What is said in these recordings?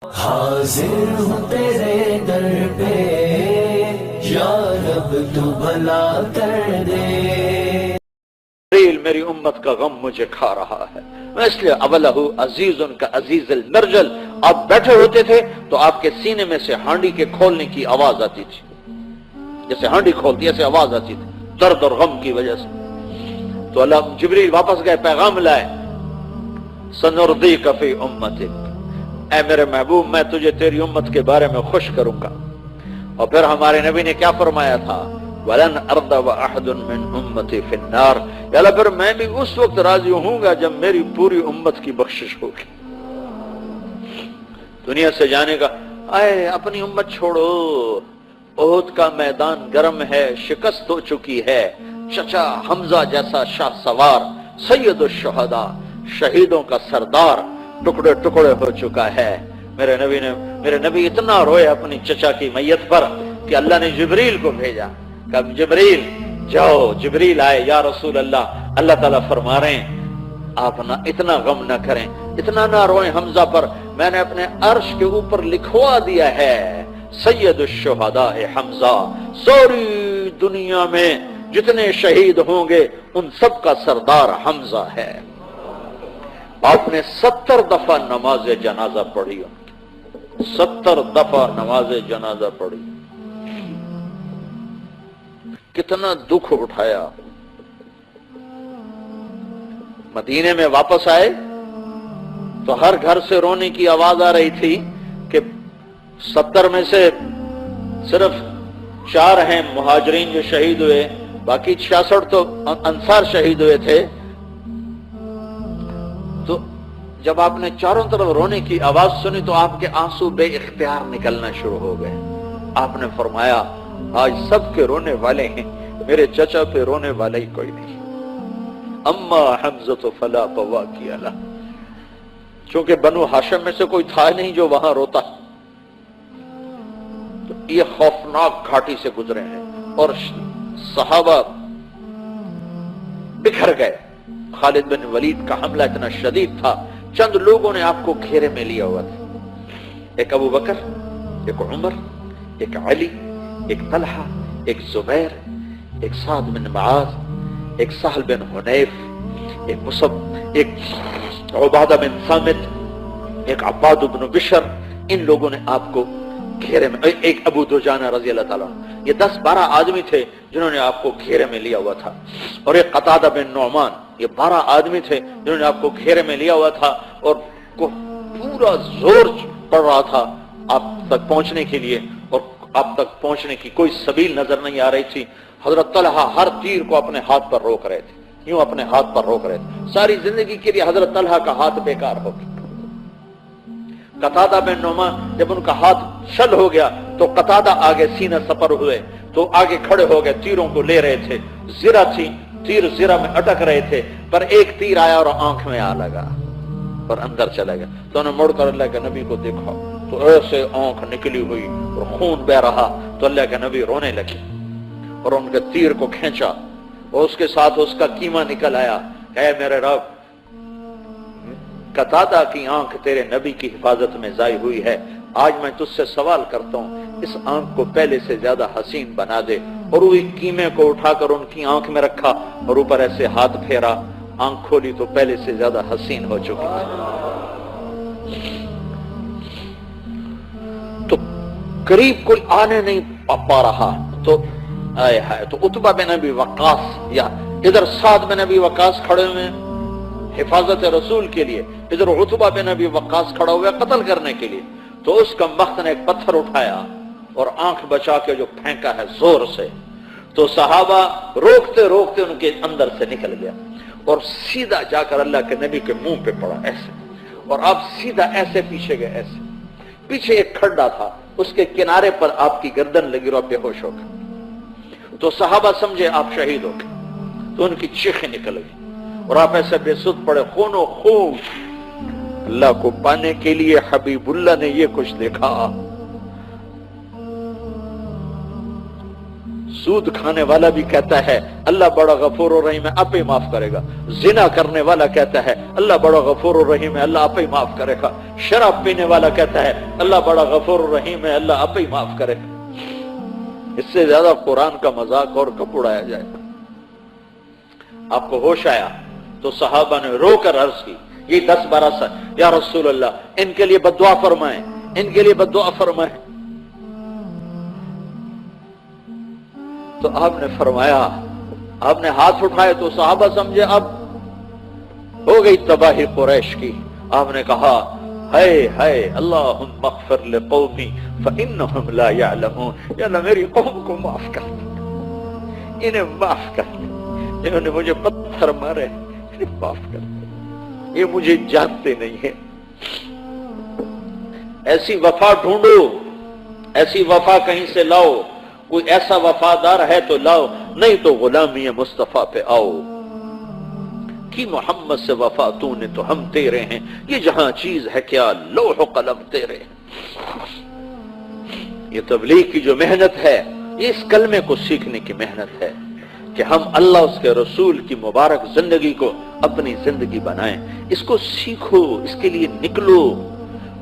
حاضر ہوں تیرے در پہ یا رب تو بھلا کر دے. میری امت کا غم مجھے کھا رہا ہے. میں اس لیے اولہ عزیز ان کا عزیز المرجل. آپ بیٹھے ہوتے تھے تو آپ کے سینے میں سے ہانڈی کے کھولنے کی آواز آتی تھی، جیسے ہانڈی کھولتی ایسے آواز آتی تھی درد اور غم کی وجہ سے. تو اللہ جبریل واپس گئے، پیغام لائے، سنردیک فی امتک، اے میرے محبوب میں تجھے تیری امت کے بارے میں خوش کروں گا. اور پھر ہمارے نبی نے کیا فرمایا تھا؟ وَلَنْ أَرْضَ وَأَحَدٌ مِّنْ أُمَّتِي فِي النَّارِ. یا اللہ پھر میں بھی اس وقت راضی ہوں گا جب میری پوری امت کی بخشش ہوگی. دنیا سے جانے کا، اے اپنی امت چھوڑو، احد کا میدان گرم ہے، شکست ہو چکی ہے. چچا حمزہ جیسا شاہ سوار، سید الشہداء، شہیدوں کا سردار، ٹکڑے ٹکڑے ہو چکا ہے. میرے نبی اتنا روئے اپنی چچا کی میت پر کہ اللہ نے جبریل کو بھیجا. کب جبریل جاؤ. جبریل آئے، یا رسول اللہ تعالیٰ فرما رہے ہیں آپ اتنا غم نہ کریں، اتنا نہ روئیں حمزہ پر. میں نے اپنے عرش کے اوپر لکھوا دیا ہے سید الشہداء حمزہ. ساری دنیا میں جتنے شہید ہوں گے ان سب کا سردار حمزہ ہے. آپ نے 70 دفعہ نماز جنازہ پڑھی، 70 دفعہ نماز جنازہ پڑھی. کتنا دکھ اٹھایا. مدینے میں واپس آئے تو ہر گھر سے رونے کی آواز آ رہی تھی کہ 70 میں سے صرف 4 ہیں مہاجرین جو شہید ہوئے، باقی 66 تو انصار شہید ہوئے تھے. تو جب آپ نے چاروں طرف رونے کی آواز سنی تو آپ کے آنسو بے اختیار نکلنا شروع ہو گئے. آپ نے فرمایا آج سب کے رونے والے ہیں، میرے چچا پہ رونے والا ہی کوئی نہیں. اما حمزہ فلا بواکی لہ. چونکہ بنو ہاشم میں سے کوئی تھا نہیں جو وہاں روتا، تو یہ خوفناک گھاٹی سے گزرے ہیں اور صحابہ بکھر گئے. خالد بن ولید کا حملہ اتنا شدید تھا، چند لوگوں نے آپ کو گھیرے میں لیا ہوا تھا. ایک ابو بکر، ایک عمر، ایک علی، ایک طلحہ، ایک زبیر، ایک سعد بن معاذ، ایک سہل بن حنیف، ایک مصعب، ایک عبادہ بن صامت، ایک عباد بن بشر. ان لوگوں نے آپ کو گھیرے میں، ایک ابو دجانہ رضی اللہ تعالیٰ، یہ 10-12 آدمی تھے جنہوں نے آپ کو گھیرے میں لیا ہوا تھا. اور ایک قتادہ بن نعمان، یہ 12 آدمی تھے جنہوں نے آپ کو گھیرے میں لیا ہوا تھا اور کو پورا زور پڑ رہا تھا آپ تک پہنچنے کے لیے، اور آپ تک پہنچنے کی کوئی سبیل نظر نہیں آ رہی تھی. حضرت طلحہ ہر تیر کو اپنے ہاتھ پر روک رہے تھے، یوں اپنے ہاتھ پر روک رہے تھے. ساری زندگی کے لیے حضرت طلحہ کا ہاتھ بیکار ہو گیا. قتادہ بن نعمان جب ان کا ہاتھ شل ہو گیا تو قتادہ آگے سینہ سپر ہوئے تو آگے کھڑے ہو گئے، تیروں کو لے رہے تھے. زرہ تھی، تیر زرہ میں اٹک رہے تھے، پر ایک تیر آیا اور آنکھ میں آ لگا اور اندر چلا گیا. تو انہوں نے مڑ کر اللہ کے نبی کو دیکھا تو ایسے آنکھ نکلی ہوئی اور خون بہ رہا. تو اللہ کے نبی رونے لگے اور ان کے تیر کو کھینچا اور اس کے ساتھ اس کا کیمہ نکل آیا. اے میرے رب، قتادہ کی آنکھ تیرے نبی کی حفاظت میں ضائع ہوئی ہے، آج میں تجھ سے سوال کرتا ہوں اس آنکھ کو پہلے سے زیادہ حسین بنا دے. اور وہ کیمے کو اٹھا کر ان کی آنکھ میں رکھا اور اوپر ایسے ہاتھ پھیرا، آنکھ کھولی تو پہلے سے زیادہ حسین ہو چکی ہے. تو قریب کوئی آنے نہیں پا رہا تو آئے ہائے، تو عتبہ بن ابی وقاص، یا ادھر سعد بن ابی وقاص کھڑے ہوئے حفاظت رسول کے لیے، ادھر عتبہ بن ابی وقاص کھڑا ہوا قتل کرنے کے لیے. تو اس کا مخت نے ایک پتھر اٹھایا اور آنکھ بچا کے جو پھینکا ہے زور سے، تو صحابہ روکتے روکتے ان کے اندر سے نکل گیا اور سیدھا جا کر اللہ کے نبی کے منہ پہ پڑا ایسے، اور آپ سیدھا ایسے پیچھے گئے. ایسے پیچھے ایک کھڈا تھا، اس کے کنارے پر آپ کی گردن لگی اور آپ بے ہوش ہو گئے. تو صحابہ سمجھے آپ شہید ہو گئے تو ان کی چیخیں نکل گئی اور آپ ایسے بے سود پڑے خون و خون. اللہ کو پانے کے لیے حبیب اللہ نے یہ کچھ دیکھا. سود کھانے والا بھی کہتا ہے اللہ بڑا غفور و رحیم ہے، آپ ہی معاف کرے گا۔ زنا کرنے والا کہتا ہے اللہ بڑا غفور و رحیم ہے، اللہ آپ ہی معاف کرے گا۔ شراب پینے والا کہتا ہے اللہ بڑا غفور و رحیم ہے، اللہ آپ ہی معاف کرے گا۔ اس سے زیادہ قرآن کا مذاق اور کب اڑایا جائے گا؟ آپ کو ہوش آیا تو صحابہ نے رو کر عرض کی، یہ 10-12 سال، یا رسول اللہ ان کے لیے بد دعا فرمائیں، ان کے لیے بد دعا فرمائیں۔ تو آپ نے فرمایا، آپ نے ہاتھ اٹھائے تو صحابہ سمجھے اب ہو گئی تباہی قریش کی۔ آپ نے کہا ہائے ہائے اللہم اغفر لقومی فانہم لا یعلمون، یا اللہ میری قوم کو معاف کر دے، انہیں معاف کر دے، انہوں نے مجھے پتھر مارے، انہیں معاف کر دے، یہ مجھے جانتے نہیں ہیں۔ ایسی وفا ڈھونڈو، ایسی وفا کہیں سے لاؤ، کوئی ایسا وفادار ہے تو لاؤ، نہیں تو غلامی مصطفیٰ پہ آؤ۔ کہ محمد سے وفا تو نے تو ہم تیرے ہیں، یہ جہاں چیز ہے کیا لوح و قلم تیرے ہیں۔ یہ تبلیغ کی جو محنت ہے، یہ اس کلمے کو سیکھنے کی محنت ہے کہ ہم اللہ اس کے رسول کی مبارک زندگی کو اپنی زندگی بنائیں، اس کو سیکھو، اس کے لیے نکلو۔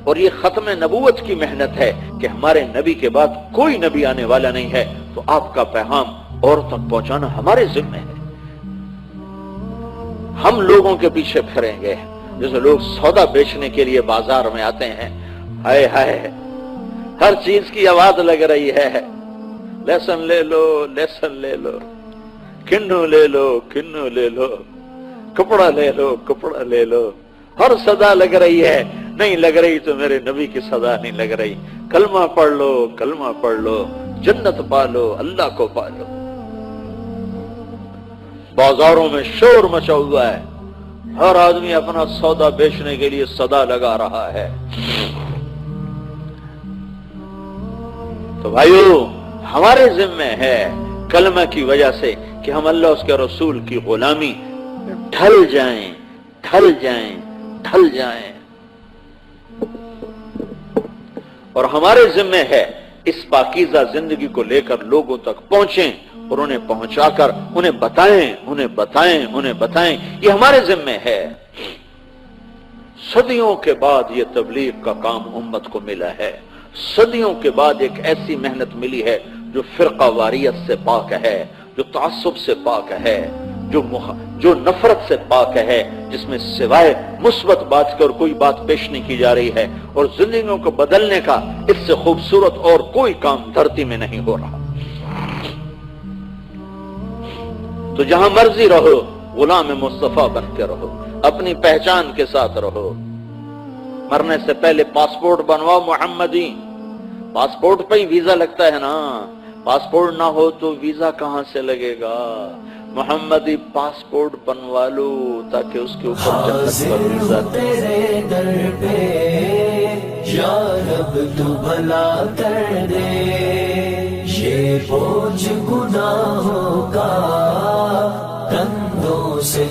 اور یہ ختم نبوت کی محنت ہے کہ ہمارے نبی کے بعد کوئی نبی آنے والا نہیں ہے، تو آپ کا پیغام اور تک پہنچانا ہمارے ذمہ ہے۔ ہم لوگوں کے پیچھے پھریں گے جیسے لوگ سودا بیچنے کے لیے بازار میں آتے ہیں، ہائے ہائے ہر چیز کی آواز لگ رہی ہے، لہسن لے لو، لہسن لے لو، کنو لے لو، کنو لے لو، کپڑا لے لو، کپڑا لے لو، ہر صدا لگ رہی ہے۔ نہیں لگ رہی تو میرے نبی کی صدا نہیں لگ رہی، کلمہ پڑھ لو، کلمہ پڑھ لو، جنت پالو، اللہ کو پالو۔ بازاروں میں شور مچا ہوا ہے، ہر آدمی اپنا سودا بیچنے کے لیے صدا لگا رہا ہے۔ تو بھائیو ہمارے ذمہ ہے کلمہ کی وجہ سے کہ ہم اللہ اس کے رسول کی غلامی ڈھل جائیں، ڈھل جائیں، ڈھل جائیں۔ اور ہمارے ذمہ ہے اس پاکیزہ زندگی کو لے کر لوگوں تک پہنچیں اور انہیں پہنچا کر انہیں بتائیں، انہیں بتائیں، انہیں بتائیں، یہ ہمارے ذمہ ہے۔ صدیوں کے بعد یہ تبلیغ کا کام امت کو ملا ہے، صدیوں کے بعد ایک ایسی محنت ملی ہے جو فرقہ واریت سے پاک ہے، جو تعصب سے پاک ہے، جو نفرت سے پاک ہے، جس میں سوائے مثبت بات کے اور کوئی بات پیش نہیں کی جا رہی ہے، اور زندگیوں کو بدلنے کا اس سے خوبصورت اور کوئی کام دھرتی میں نہیں ہو رہا۔ تو جہاں مرضی رہو غلام مصطفیٰ بن کے رہو، اپنی پہچان کے ساتھ رہو۔ مرنے سے پہلے پاسپورٹ بنواؤ محمدی، پاسپورٹ پہ ہی ویزا لگتا ہے نا، پاسپورٹ نہ ہو تو ویزا کہاں سے لگے گا؟ محمدی پاسپورٹ بنوا لو تاکہ اس کے اوپر جنت کا ویزا تیرے در پہ یا رب تو بھلا کر دے، یہ بوجھ گناہوں کا کندھوں سے